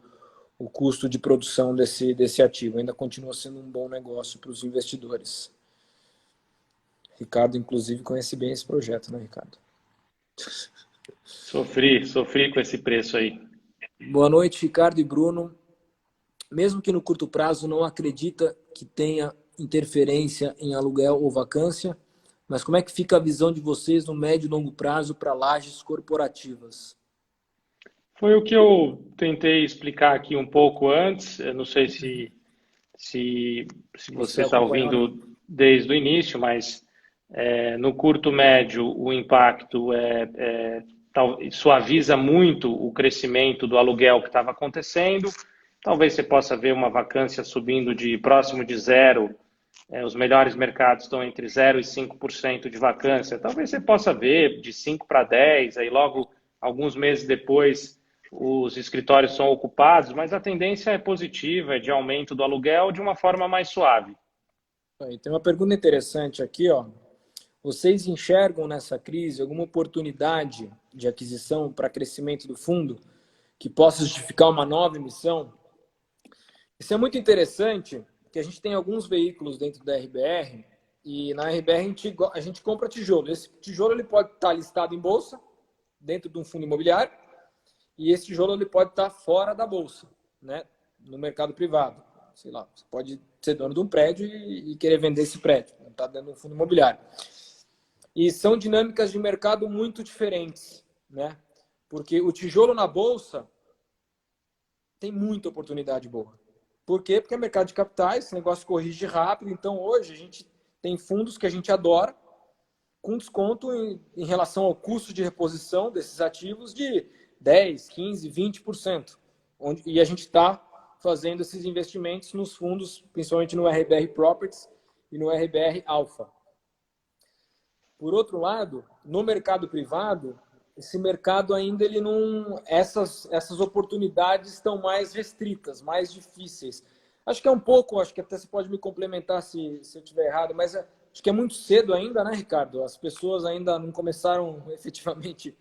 de produção desse ativo. Ainda continua sendo um bom negócio para os investidores. Ricardo, inclusive, conhece bem esse projeto, né, Ricardo? Sofri com esse preço aí. Boa noite, Ricardo e Bruno. Mesmo que no curto prazo não acredita que tenha interferência em aluguel ou vacância, mas como é que fica a visão de vocês no médio e longo prazo para lajes corporativas? Foi o que eu tentei explicar aqui um pouco antes. Eu não sei se você está ouvindo desde o início, mas no curto médio o impacto suaviza muito o crescimento do aluguel que estava acontecendo. Talvez você possa ver uma vacância subindo de próximo de zero. Os melhores mercados estão entre 0% e 5% de vacância. Talvez você possa ver de 5 para 10%, aí logo, alguns meses depois, os escritórios são ocupados, mas a tendência é positiva, é de aumento do aluguel de uma forma mais suave. Tem uma pergunta interessante aqui, ó. Vocês enxergam nessa crise alguma oportunidade de aquisição para crescimento do fundo que possa justificar uma nova emissão? Isso é muito interessante, porque a gente tem alguns veículos dentro da RBR e na RBR a gente compra tijolo. Esse tijolo ele pode estar listado em bolsa, dentro de um fundo imobiliário, e esse tijolo ele pode estar fora da bolsa, né? No mercado privado. Sei lá, você pode ser dono de um prédio e querer vender esse prédio, não está dentro de um fundo imobiliário. E são dinâmicas de mercado muito diferentes, né? Porque o tijolo na bolsa tem muita oportunidade boa. Por quê? Porque é mercado de capitais, esse negócio corrige rápido. Então, hoje, a gente tem fundos que a gente adora, com desconto em relação ao custo de reposição desses ativos de 10%, 15%, 20%. E a gente está fazendo esses investimentos nos fundos, principalmente no RBR Properties e no RBR Alpha. Por outro lado, no mercado privado, esse mercado ainda ele não... Essas oportunidades estão mais restritas, mais difíceis. Acho que é um pouco, acho que até você pode me complementar se eu estiver errado, mas acho que é muito cedo ainda, né, Ricardo? As pessoas ainda não começaram efetivamente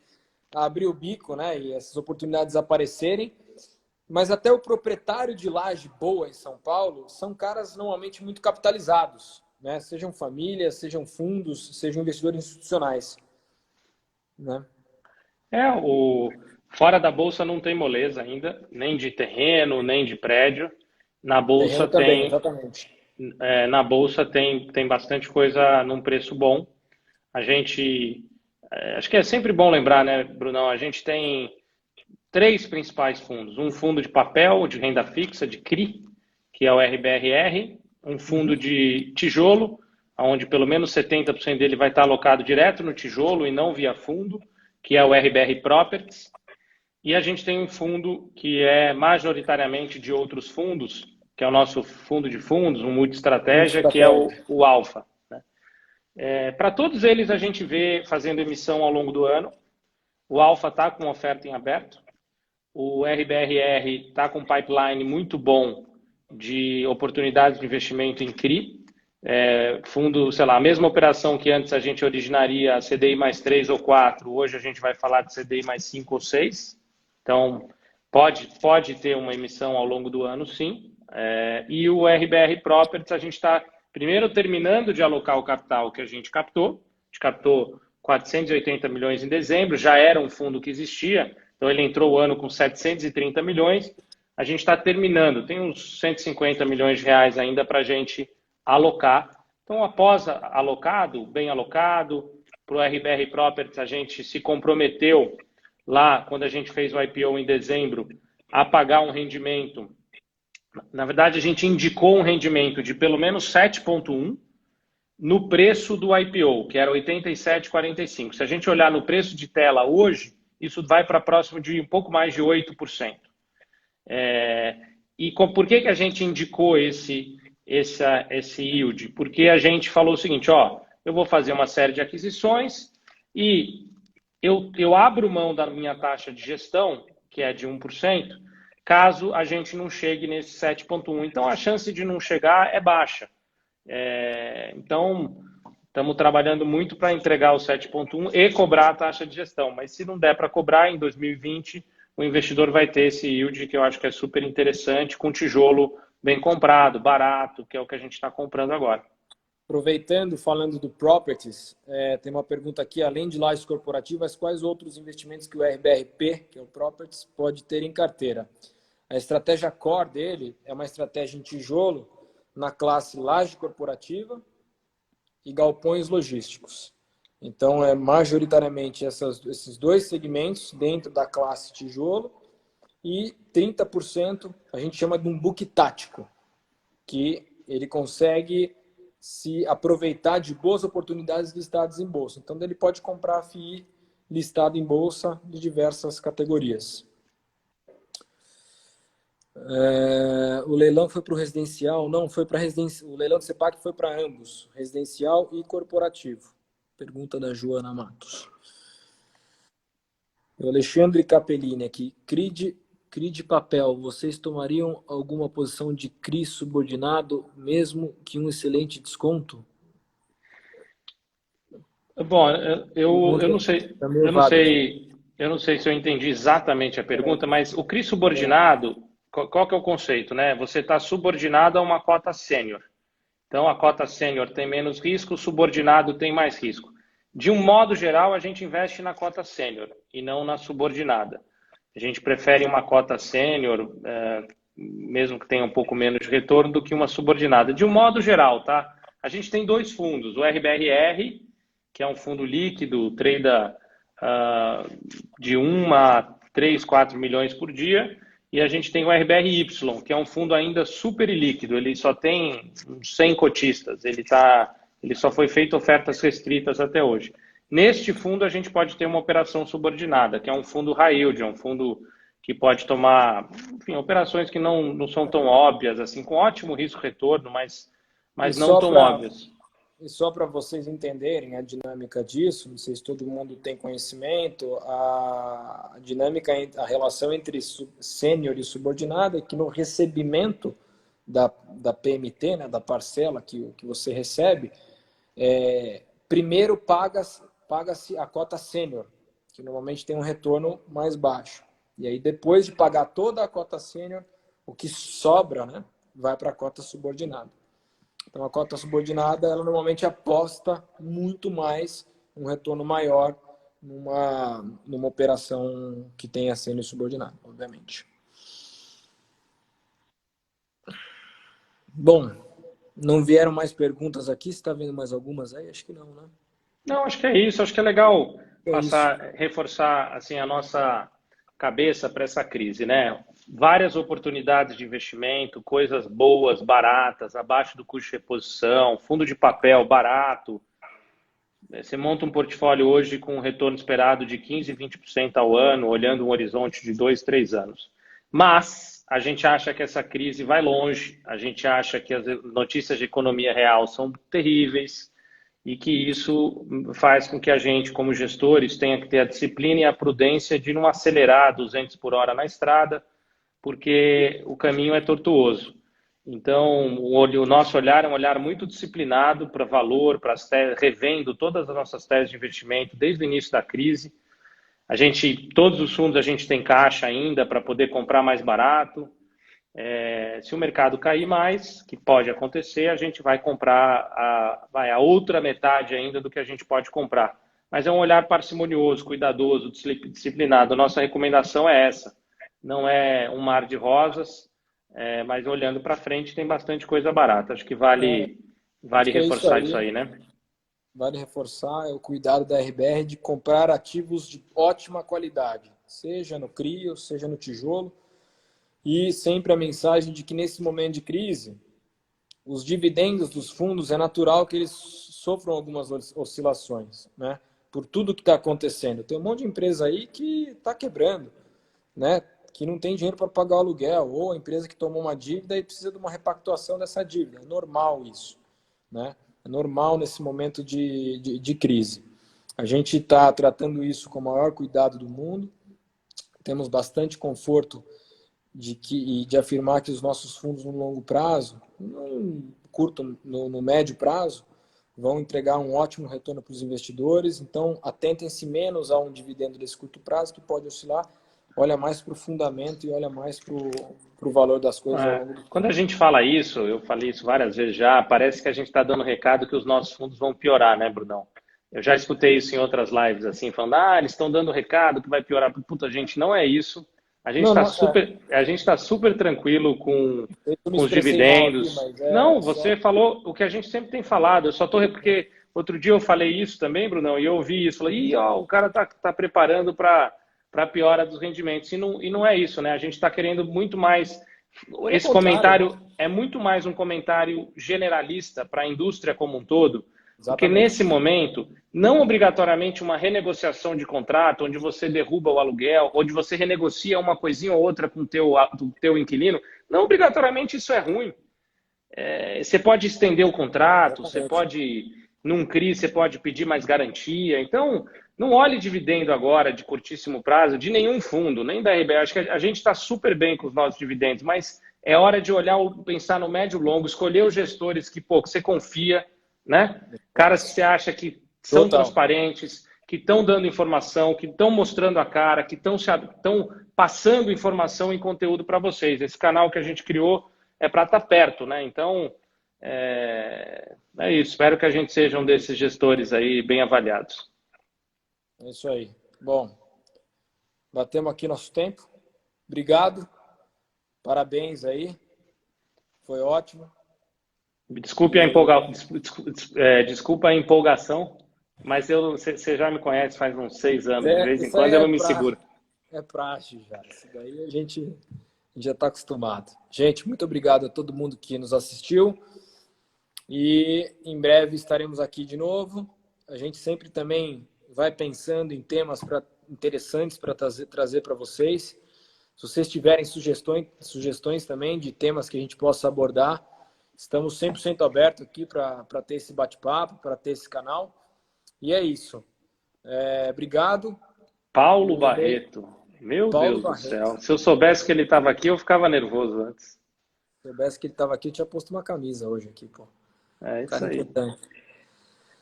a abrir o bico, né, e essas oportunidades aparecerem. Mas até o proprietário de laje boa em São Paulo são caras normalmente muito capitalizados, né? Sejam famílias, sejam fundos, sejam investidores institucionais, né? Fora da bolsa não tem moleza ainda, nem de terreno, nem de prédio. Na bolsa Terreno também, tem. exatamente. na Bolsa tem bastante coisa num preço bom. A gente, acho que é sempre bom lembrar, né, Brunão? A gente tem três principais fundos. Um fundo de papel, de renda fixa, de CRI, que é o RBRR. Um fundo de tijolo, onde pelo menos 70% dele vai estar alocado direto no tijolo e não via fundo, que é o RBR Properties. E a gente tem um fundo que é majoritariamente de outros fundos, que é o nosso fundo de fundos, um multi-estratégia, que é o Alfa. Né? Para todos eles, a gente vê fazendo emissão ao longo do ano. O Alfa está com oferta em aberto. O RBRR está com um pipeline muito bom de oportunidades de investimento em CRI. Fundo, sei lá, a mesma operação que antes a gente originaria CDI mais 3 ou 4, hoje a gente vai falar de CDI mais 5 ou 6. Então, pode ter uma emissão ao longo do ano, sim. E o RBR Properties, a gente está primeiro terminando de alocar o capital que a gente captou. A gente captou 480 milhões em dezembro, já era um fundo que existia, então ele entrou o ano com 730 milhões. A gente está terminando, tem uns 150 milhões de reais ainda para a gente alocar. Então, após alocado, bem alocado, para o RBR Properties, a gente se comprometeu lá, quando a gente fez o IPO em dezembro, a pagar um rendimento. Na verdade, a gente indicou um rendimento de pelo menos 7,1 no preço do IPO, que era 87,45. Se a gente olhar no preço de tela hoje, isso vai para próximo de um pouco mais de 8%. E por que a gente indicou esse yield? Porque a gente falou o seguinte, eu vou fazer uma série de aquisições e eu abro mão da minha taxa de gestão, que é de 1%, caso a gente não chegue nesse 7,1%. Então, a chance de não chegar é baixa. Então, estamos trabalhando muito para entregar o 7,1% e cobrar a taxa de gestão. Mas se não der para cobrar, em 2020, o investidor vai ter esse yield que eu acho que é super interessante, com tijolo bem comprado, barato, que é o que a gente está comprando agora. Aproveitando, falando do Properties, tem uma pergunta aqui, além de lajes corporativas, quais outros investimentos que o RBRP, que é o Properties, pode ter em carteira? A estratégia core dele é uma estratégia em tijolo na classe laje corporativa e galpões logísticos. Então, majoritariamente esses dois segmentos dentro da classe tijolo e 30% a gente chama de um book tático, que ele consegue se aproveitar de boas oportunidades listadas em bolsa. Então, ele pode comprar FII listado em bolsa de diversas categorias. O leilão foi para o residencial? Não, foi para residencial. O leilão do CEPAC foi para ambos, residencial e corporativo. Pergunta da Joana Matos. O Alexandre Capellini aqui. CRI de papel, vocês tomariam alguma posição de CRI subordinado, mesmo que um excelente desconto? Bom, eu não sei, eu não sei se eu entendi exatamente a pergunta, mas o CRI subordinado, qual que é o conceito, né? Você está subordinado a uma cota sênior. Então, a cota sênior tem menos risco, o subordinado tem mais risco. De um modo geral, a gente investe na cota sênior e não na subordinada. A gente prefere uma cota sênior, mesmo que tenha um pouco menos de retorno, do que uma subordinada. De um modo geral, tá? A gente tem dois fundos, o RBRR, que é um fundo líquido, trada de 1 a 3, 4 milhões por dia, e a gente tem o RBRY, que é um fundo ainda super líquido, ele só tem 100 cotistas, ele só foi feito ofertas restritas até hoje. Neste fundo, a gente pode ter uma operação subordinada, que é um fundo high yield, é um fundo que pode tomar, enfim, operações que não são tão óbvias, assim, com ótimo risco-retorno, mas não tão óbvias. E só para vocês entenderem a dinâmica disso, não sei se todo mundo tem conhecimento, a dinâmica, a relação entre sênior e subordinado é que no recebimento da PMT, né, da parcela que você recebe, primeiro paga-se a cota sênior, que normalmente tem um retorno mais baixo. E aí, depois de pagar toda a cota sênior, o que sobra, né, vai para a cota subordinada. Então, a cota subordinada, ela normalmente aposta muito mais, um retorno maior numa operação que tenha sênior subordinado, obviamente. Bom, Não vieram mais perguntas aqui? Você está vendo mais algumas aí? Acho que não, né? Não, acho que é isso. Acho que é legal É isso. reforçar assim a nossa cabeça para essa crise, né? Várias oportunidades de investimento, coisas boas, baratas, abaixo do custo de reposição, fundo de papel barato. Você monta um portfólio hoje com um retorno esperado de 15, 20% ao ano, olhando um horizonte de 2, 3 anos. Mas a gente acha que essa crise vai longe, a gente acha que as notícias de economia real são terríveis e que isso faz com que a gente, como gestores, tenha que ter a disciplina e a prudência de não acelerar 200 por hora na estrada, porque o caminho é tortuoso. Então, o nosso olhar é um olhar muito disciplinado para valor, para revendo todas as nossas teses de investimento desde o início da crise. Todos os fundos a gente tem caixa ainda para poder comprar mais barato. Se o mercado cair mais, que pode acontecer, a gente vai comprar a outra metade ainda do que a gente pode comprar. Mas é um olhar parcimonioso, cuidadoso, disciplinado. Nossa recomendação é essa. Não é um mar de rosas, mas olhando para frente tem bastante coisa barata. Acho que vale Acho que é isso reforçar isso aí. aí, né? Vale reforçar o cuidado da RBR de comprar ativos de ótima qualidade, seja no CRI, seja no tijolo, e sempre a mensagem de que nesse momento de crise, os dividendos dos fundos é natural que eles sofram algumas oscilações, né? Por tudo que está acontecendo. Tem um monte de empresa aí que está quebrando, né? Que não tem dinheiro para pagar o aluguel, ou a empresa que tomou uma dívida e precisa de uma repactuação dessa dívida. É normal isso, né? É normal nesse momento de crise. A gente está tratando isso com o maior cuidado do mundo, temos bastante conforto de afirmar que os nossos fundos no longo prazo, no curto, no médio prazo, vão entregar um ótimo retorno para os investidores. Então, atentem-se menos a um dividendo desse curto prazo, que pode oscilar. Olha mais para o fundamento e olha mais para o valor das coisas ao longo do Quando tempo. a gente fala isso, eu falei isso várias vezes já, parece que a gente está dando recado que os nossos fundos vão piorar, né, Brunão? Eu já escutei isso em outras lives, assim, falando, eles estão dando recado que vai piorar. Puta, gente, não é isso. Não, não, A gente tá super tranquilo eu me com os expressei mal aqui, dividendos. mas Não, é só... você falou o que a gente sempre tem falado. Eu só tô porque outro dia eu falei isso também, Brunão, e eu ouvi isso, falei, o cara tá preparando para piora dos rendimentos. E não é isso, né? A gente está querendo muito mais. Pelo Esse contrário, né? comentário é muito mais um comentário generalista para a indústria como um todo, porque Exatamente. nesse momento, não obrigatoriamente uma renegociação de contrato, onde você derruba o aluguel, onde você renegocia uma coisinha ou outra com o teu inquilino, não obrigatoriamente isso é ruim. Você pode estender o contrato, você Exatamente. pode, num CRI, você pode pedir mais garantia. Então, não olhe dividendo agora de curtíssimo prazo de nenhum fundo, nem da RBA. Acho que a gente está super bem com os nossos dividendos, mas é hora de olhar, pensar no médio e longo, escolher os gestores que você confia, né? Caras que você acha que são Total. transparentes, que estão dando informação, que estão mostrando a cara, que estão passando informação e conteúdo para vocês. Esse canal que a gente criou é para estar perto, né? Então, é isso. Espero que a gente seja um desses gestores aí bem avaliados. É isso aí. Bom, batemos aqui nosso tempo. Obrigado. Parabéns aí. Foi ótimo. Desculpe desculpa a empolgação, mas você já me conhece faz uns 6 anos. De vez em Isso aí quando eu não me seguro. é praxe já. Isso daí a gente já está acostumado. Gente, muito obrigado a todo mundo que nos assistiu. E em breve estaremos aqui de novo. A gente sempre também vai pensando em temas interessantes para trazer para vocês. Se vocês tiverem sugestões também de temas que a gente possa abordar, estamos 100% abertos aqui para ter esse bate-papo, para ter esse canal. E é isso. Obrigado. Paulo Barreto. Meu Paulo Deus do Barreto. céu. Se eu soubesse que ele estava aqui, eu ficava nervoso antes. Se soubesse que ele estava aqui, eu tinha posto uma camisa hoje aqui, pô. É isso Cara aí. importante.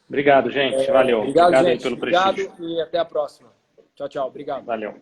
Obrigado, gente. Valeu. Obrigado, Obrigado aí gente. pelo Obrigado prestígio. e até a próxima. Tchau, tchau. Obrigado. Valeu.